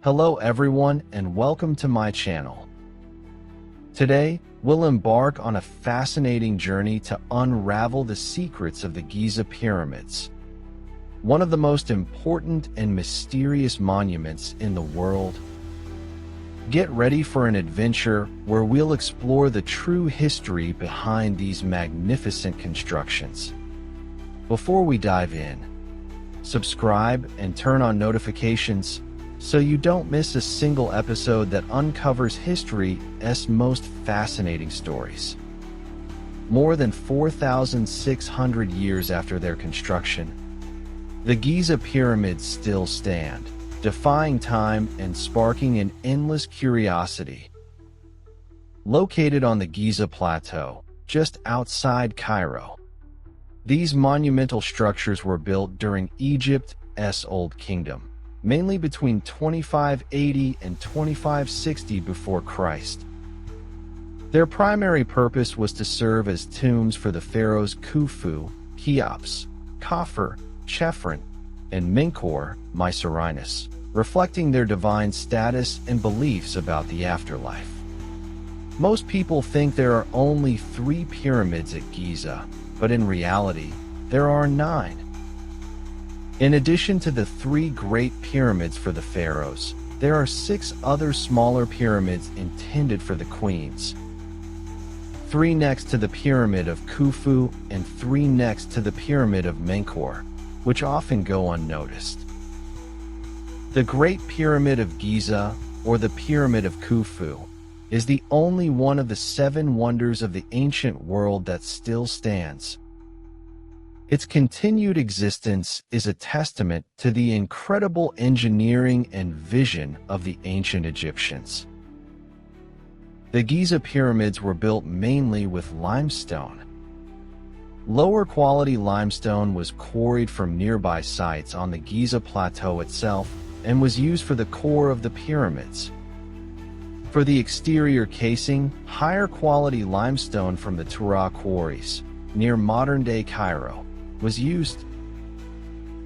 Hello everyone and welcome to my channel. Today, we'll embark on a fascinating journey to unravel the secrets of the Giza Pyramids, one of the most important and mysterious monuments in the world. Get ready for an adventure where we'll explore the true history behind these magnificent constructions. Before we dive in, subscribe and turn on notifications so you don't miss a single episode that uncovers history's most fascinating stories. More than 4,600 years after their construction, the Giza Pyramids still stand, defying time and sparking an endless curiosity. Located on the Giza Plateau, just outside Cairo, these monumental structures were built during Egypt's Old Kingdom, mainly between 2580 and 2560 before Christ. Their primary purpose was to serve as tombs for the pharaohs Khufu, Cheops, Khafre, Chephren, and Menkaure, Mycerinus, reflecting their divine status and beliefs about the afterlife. Most people think there are only 3 pyramids at Giza, but in reality, there are 9. In addition to the 3 great pyramids for the pharaohs, there are 6 other smaller pyramids intended for the queens. 3 next to the pyramid of Khufu and 3 next to the pyramid of Menkaure, which often go unnoticed. The Great Pyramid of Giza, or the Pyramid of Khufu, is the only one of the 7 wonders of the ancient world that still stands. Its continued existence is a testament to the incredible engineering and vision of the ancient Egyptians. The Giza Pyramids were built mainly with limestone. Lower quality limestone was quarried from nearby sites on the Giza Plateau itself and was used for the core of the pyramids. For the exterior casing, higher quality limestone from the Tura quarries, near modern-day Cairo, was used.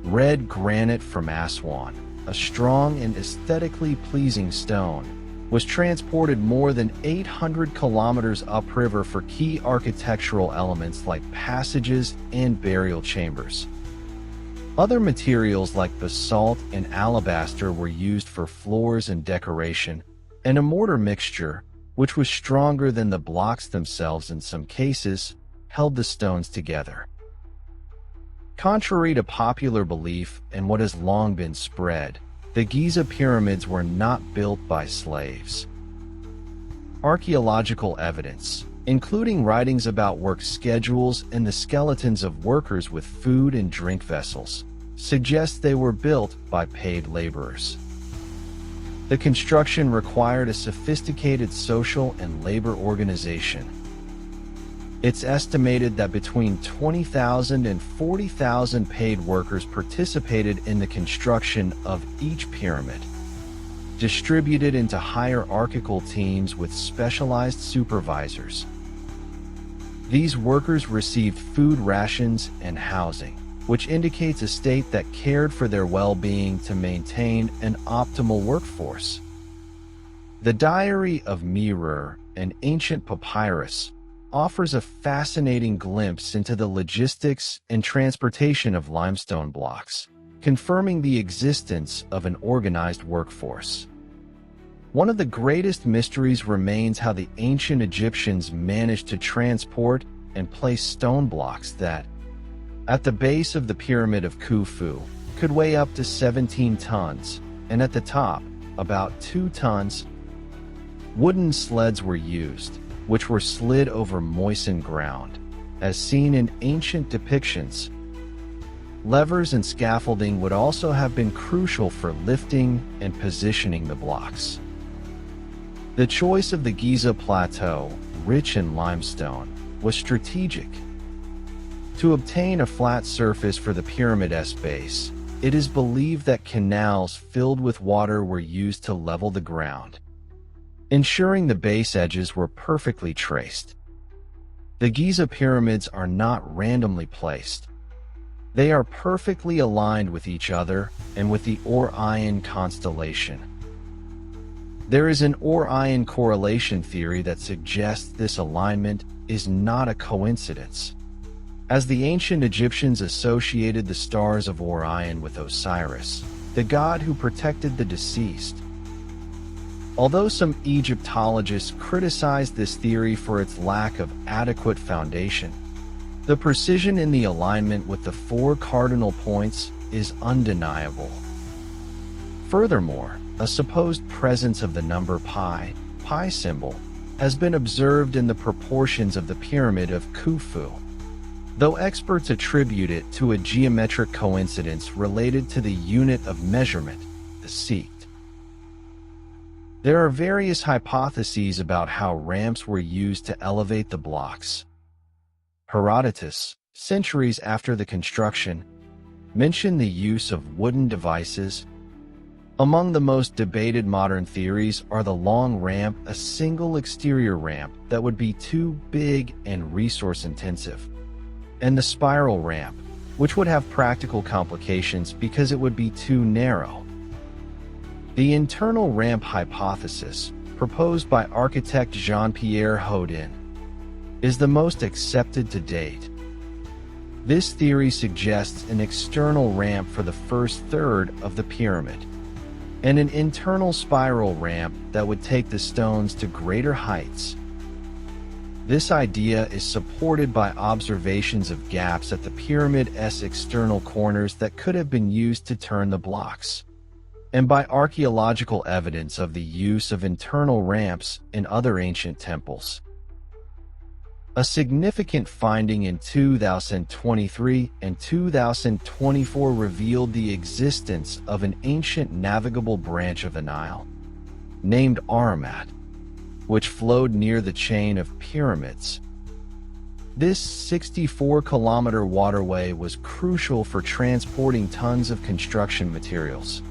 Red granite from Aswan, a strong and aesthetically pleasing stone, was transported more than 800 kilometers upriver for key architectural elements like passages and burial chambers. Other materials like basalt and alabaster were used for floors and decoration, and a mortar mixture, which was stronger than the blocks themselves in some cases, held the stones together. Contrary to popular belief and what has long been spread, the Giza Pyramids were not built by slaves. Archaeological evidence, including writings about work schedules and the skeletons of workers with food and drink vessels, suggests they were built by paid laborers. The construction required a sophisticated social and labor organization. It's estimated that between 20,000 and 40,000 paid workers participated in the construction of each pyramid, distributed into hierarchical teams with specialized supervisors. These workers received food rations and housing, which indicates a state that cared for their well-being to maintain an optimal workforce. The Diary of Merer, an ancient papyrus, offers a fascinating glimpse into the logistics and transportation of limestone blocks, confirming the existence of an organized workforce. One of the greatest mysteries remains how the ancient Egyptians managed to transport and place stone blocks that, at the base of the Pyramid of Khufu, could weigh up to 17 tons, and at the top, about 2 tons. Wooden sleds were used, which were slid over moistened ground, as seen in ancient depictions. Levers and scaffolding would also have been crucial for lifting and positioning the blocks. The choice of the Giza Plateau, rich in limestone, was strategic. To obtain a flat surface for the pyramid's base, it is believed that canals filled with water were used to level the ground, ensuring the base edges were perfectly traced. The Giza Pyramids are not randomly placed. They are perfectly aligned with each other and with the Orion constellation, There is an Orion correlation theory that suggests this alignment is not a coincidence, as the ancient Egyptians associated the stars of Orion with Osiris, the god who protected the deceased. Although some Egyptologists criticized this theory for its lack of adequate foundation, the precision in the alignment with the 4 cardinal points is undeniable. Furthermore, a supposed presence of the number pi symbol, has been observed in the proportions of the pyramid of Khufu, though experts attribute it to a geometric coincidence related to the unit of measurement, the seat. There are various hypotheses about how ramps were used to elevate the blocks. Herodotus, centuries after the construction, mentioned the use of wooden devices. Among the most debated modern theories are the long ramp, a single exterior ramp that would be too big and resource-intensive, and the spiral ramp, which would have practical complications because it would be too narrow. The internal ramp hypothesis, proposed by architect Jean-Pierre Houdin, is the most accepted to date. This theory suggests an external ramp for the first third of the pyramid, and an internal spiral ramp that would take the stones to greater heights. This idea is supported by observations of gaps at the pyramid's external corners that could have been used to turn the blocks, and by archaeological evidence of the use of internal ramps in other ancient temples. A significant finding in 2023 and 2024 revealed the existence of an ancient navigable branch of the Nile, named Aramat, which flowed near the chain of pyramids. This 64-kilometer waterway was crucial for transporting tons of construction materials,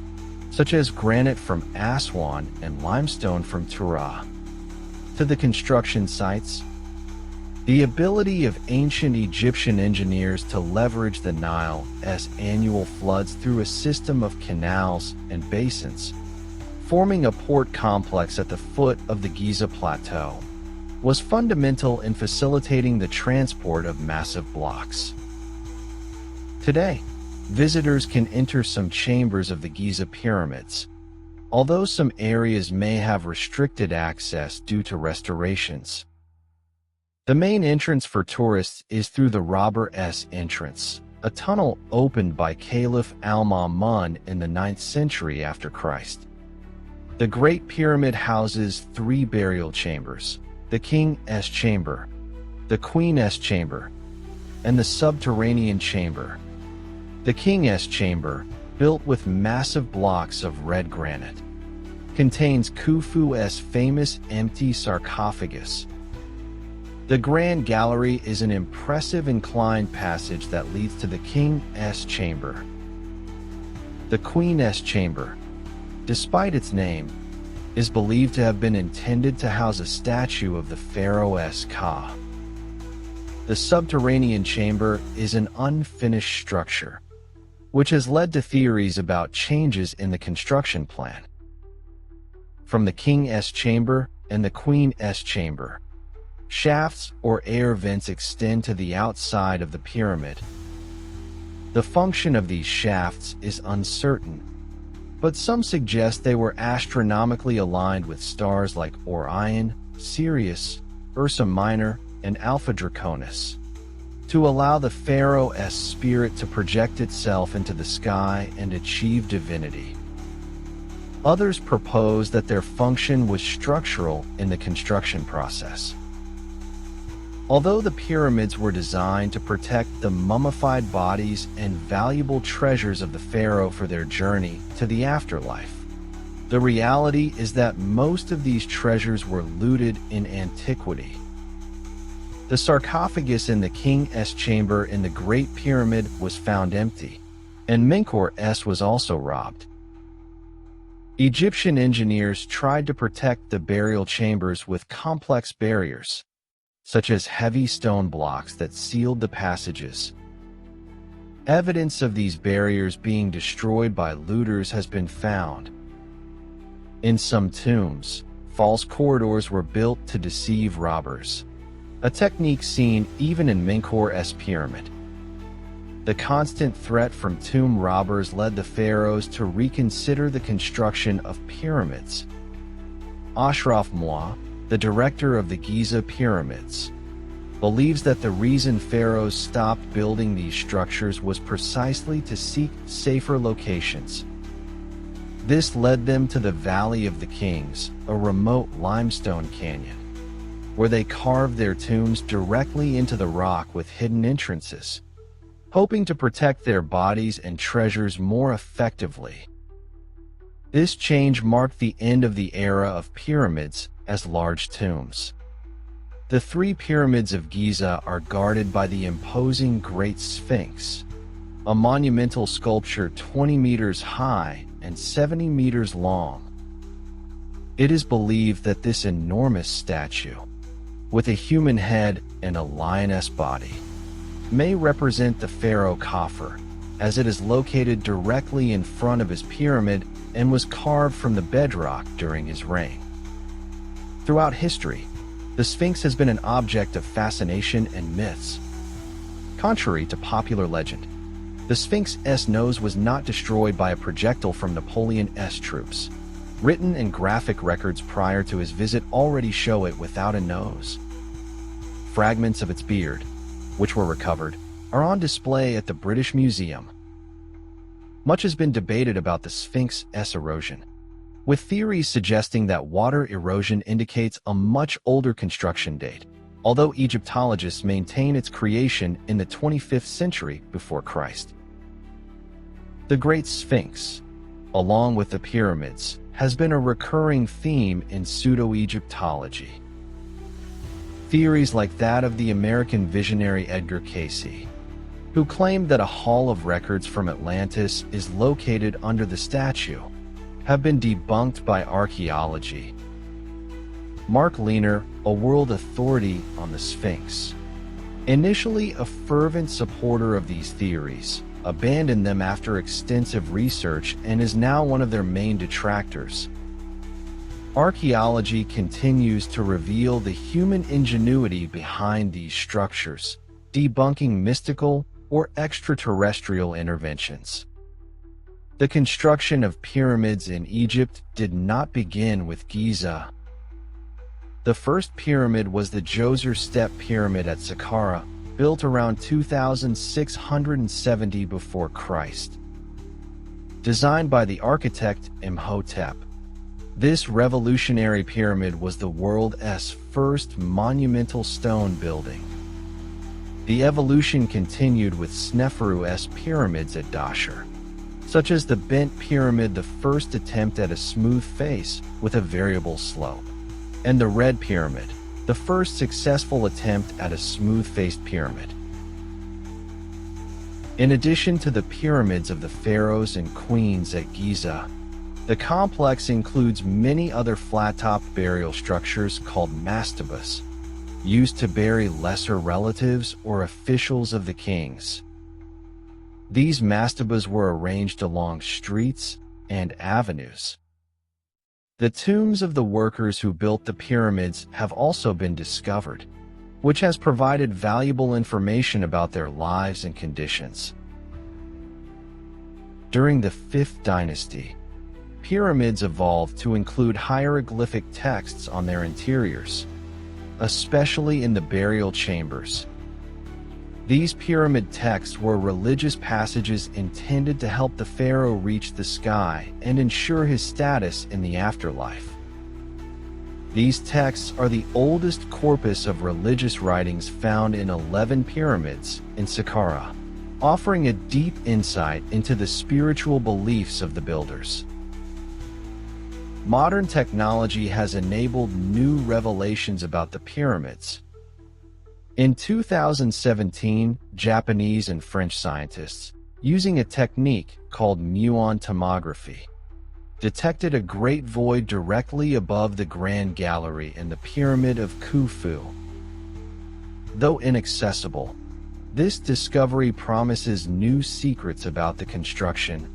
such as granite from Aswan and limestone from Tura, to the construction sites. The ability of ancient Egyptian engineers to leverage the Nile's annual floods through a system of canals and basins, forming a port complex at the foot of the Giza Plateau, was fundamental in facilitating the transport of massive blocks. Today, visitors can enter some chambers of the Giza Pyramids, although some areas may have restricted access due to restorations. The main entrance for tourists is through the Robber's entrance, a tunnel opened by Caliph Al-Ma'mun in the 9th century after Christ. The Great Pyramid houses 3 burial chambers: the King's Chamber, the Queen's Chamber, and the subterranean chamber. The King's Chamber, built with massive blocks of red granite, contains Khufu's famous empty sarcophagus. The Grand Gallery is an impressive inclined passage that leads to the King's Chamber. The Queen's Chamber, despite its name, is believed to have been intended to house a statue of the pharaoh's Ka. The subterranean chamber is an unfinished structure, which has led to theories about changes in the construction plan. From the King's Chamber and the Queen's Chamber, shafts or air vents extend to the outside of the pyramid. The function of these shafts is uncertain, but some suggest they were astronomically aligned with stars like Orion, Sirius, Ursa Minor, and Alpha Draconis, to allow the pharaoh's spirit to project itself into the sky and achieve divinity. Others propose that their function was structural in the construction process. Although the pyramids were designed to protect the mummified bodies and valuable treasures of the pharaoh for their journey to the afterlife, the reality is that most of these treasures were looted in antiquity. The sarcophagus in the King's Chamber in the Great Pyramid was found empty, and Menkaure was also robbed. Egyptian engineers tried to protect the burial chambers with complex barriers, such as heavy stone blocks that sealed the passages. Evidence of these barriers being destroyed by looters has been found. In some tombs, false corridors were built to deceive robbers, a technique seen even in Menkaur's pyramid. The constant threat from tomb robbers led the pharaohs to reconsider the construction of pyramids. Ashraf Moa, the director of the Giza Pyramids, believes that the reason pharaohs stopped building these structures was precisely to seek safer locations. This led them to the Valley of the Kings, a remote limestone canyon, where they carved their tombs directly into the rock with hidden entrances, hoping to protect their bodies and treasures more effectively. This change marked the end of the era of pyramids as large tombs. The three pyramids of Giza are guarded by the imposing Great Sphinx, a monumental sculpture 20 meters high and 70 meters long. It is believed that this enormous statue, with a human head and a lioness body, may represent the pharaoh Khafre, as it is located directly in front of his pyramid and was carved from the bedrock during his reign. Throughout history, the Sphinx has been an object of fascination and myths. Contrary to popular legend, the Sphinx's nose was not destroyed by a projectile from Napoleon's troops. Written and graphic records prior to his visit already show it without a nose. Fragments of its beard, which were recovered, are on display at the British Museum. Much has been debated about the Sphinx's erosion, with theories suggesting that water erosion indicates a much older construction date, although Egyptologists maintain its creation in the 25th century before Christ. The Great Sphinx, along with the pyramids, has been a recurring theme in pseudo-Egyptology. Theories like that of the American visionary Edgar Cayce, who claimed that a hall of records from Atlantis is located under the statue, have been debunked by archaeology. Mark Lehner, a world authority on the Sphinx, initially a fervent supporter of these theories, abandoned them after extensive research and is now one of their main detractors. Archaeology continues to reveal the human ingenuity behind these structures, debunking mystical or extraterrestrial interventions. The construction of pyramids in Egypt did not begin with Giza. The first pyramid was the Djoser Step Pyramid at Saqqara, built around 2670 before Christ. Designed by the architect Imhotep, this revolutionary pyramid was the world's first monumental stone building. The evolution continued with Sneferu's pyramids at Dahshur, such as the bent pyramid, the first attempt at a smooth face with a variable slope, and the Red Pyramid, the first successful attempt at a smooth-faced pyramid. In addition to the pyramids of the pharaohs and queens at Giza, the complex includes many other flat-topped burial structures called mastabas, used to bury lesser relatives or officials of the kings. These mastabas were arranged along streets and avenues. The tombs of the workers who built the pyramids have also been discovered, which has provided valuable information about their lives and conditions. During the 5th dynasty, pyramids evolved to include hieroglyphic texts on their interiors, especially in the burial chambers. These pyramid texts were religious passages intended to help the pharaoh reach the sky and ensure his status in the afterlife. These texts are the oldest corpus of religious writings found in 11 pyramids in Saqqara, offering a deep insight into the spiritual beliefs of the builders. Modern technology has enabled new revelations about the pyramids. In 2017, Japanese and French scientists, using a technique called muon tomography, detected a great void directly above the Grand Gallery in the Pyramid of Khufu. Though inaccessible, this discovery promises new secrets about the construction.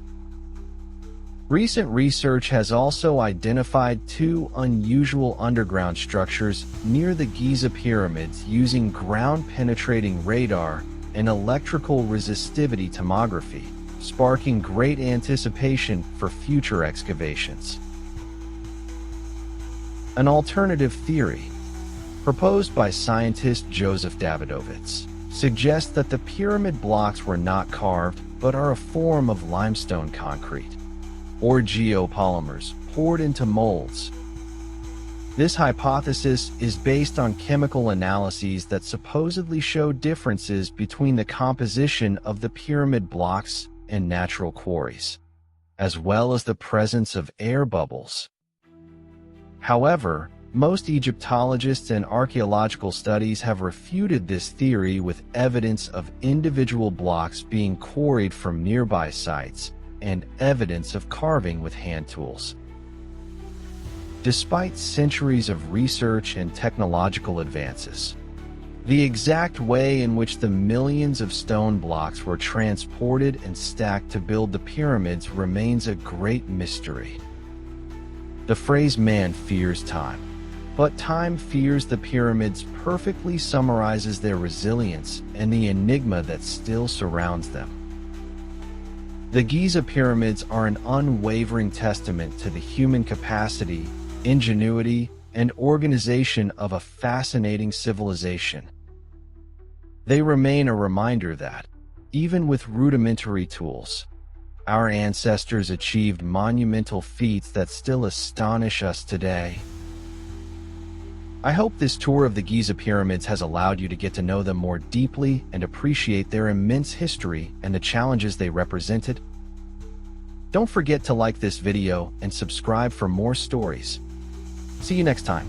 Recent research has also identified two unusual underground structures near the Giza Pyramids using ground-penetrating radar and electrical resistivity tomography, sparking great anticipation for future excavations. An alternative theory, proposed by scientist Joseph Davidovits, suggests that the pyramid blocks were not carved but are a form of limestone concrete, or geopolymers, poured into molds. This hypothesis is based on chemical analyses that supposedly show differences between the composition of the pyramid blocks and natural quarries, as well as the presence of air bubbles. However, most Egyptologists and archaeological studies have refuted this theory with evidence of individual blocks being quarried from nearby sites and evidence of carving with hand tools. Despite centuries of research and technological advances, the exact way in which the millions of stone blocks were transported and stacked to build the pyramids remains a great mystery. The phrase "man fears time, but time fears the pyramids" perfectly summarizes their resilience and the enigma that still surrounds them. The Giza Pyramids are an unwavering testament to the human capacity, ingenuity, and organization of a fascinating civilization. They remain a reminder that, even with rudimentary tools, our ancestors achieved monumental feats that still astonish us today. I hope this tour of the Giza Pyramids has allowed you to get to know them more deeply and appreciate their immense history and the challenges they represented. Don't forget to like this video and subscribe for more stories. See you next time.